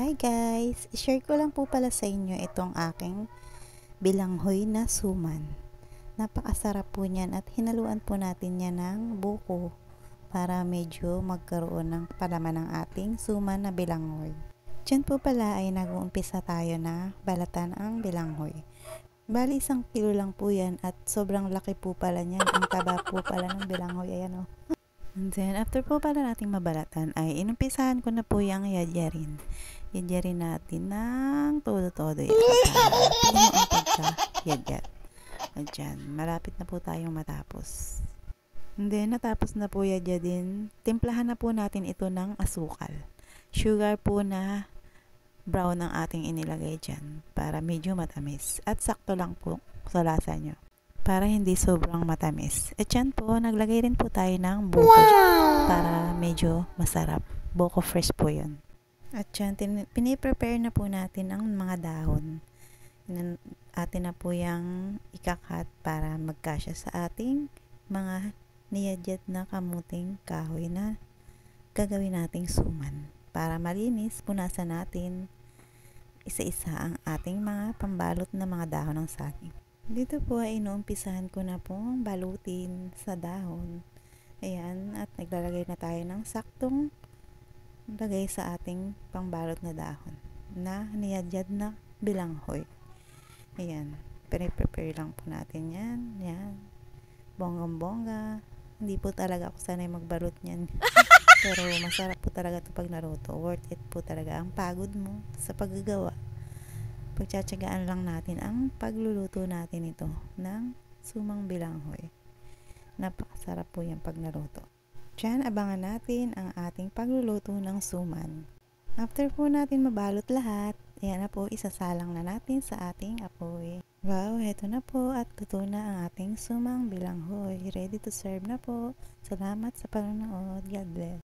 Hi guys! I-share ko lang po pala sa inyo itong aking bilanghoy na suman. Napakasarap po niyan at hinaluan po natin yan ng buko para medyo magkaroon ng palaman ng ating suman na bilanghoy. Diyan po pala ay nag-uumpisa tayo na balatan ang bilanghoy. Bali 1 kilo lang po yan at sobrang laki po pala niyan. Ang taba po pala ng bilanghoy. Ayan o. And then, after po pala nating mabalatan, ay inumpisahan ko na po yung yadyarin. Yadyarin natin ng todo-todo yan para puno ang pagka-yadyat. At dyan, malapit na po tayong matapos. And then, natapos na po yadyadin, timplahan na po natin ito ng asukal. Sugar po na brown ang ating inilagay dyan para medyo matamis. At sakto lang po sa lasa nyo, para hindi sobrang matamis. At yan po, naglagay rin po tayo ng buko para medyo masarap. Buko fresh po yun. At yan, piniprepare na po natin ang mga dahon. Atin na po yung ikakat para magkasya sa ating mga niyadyat na kamuting kahoy na gagawin nating suman. Para malinis, punasan natin isa-isa ang ating mga pambalot na mga dahon ng saging. Dito po ay inuumpisahan ko na pong balutin sa dahon. Ayan, at naglalagay na tayo ng saktong lagay sa ating pangbalot na dahon na niyadyad na bilanghoy. Ayan, prepare lang po natin yan. Yan, bonggang-bongga. Hindi po talaga ako sanay magbalot niyan. Pero masarap po talaga ito pag naruto. Worth it po talaga ang pagod mo sa paggagawa. Pagtsatsagaan lang natin ang pagluluto natin ito ng sumang bilanghoy. Napakasarap po yan pag naluto. Diyan, abangan natin ang ating pagluluto ng suman. After po natin mabalot lahat, ayan na po, isasalang na natin sa ating apoy. Wow, heto na po at luto na ang ating sumang bilanghoy. Ready to serve na po. Salamat sa panonood. God bless.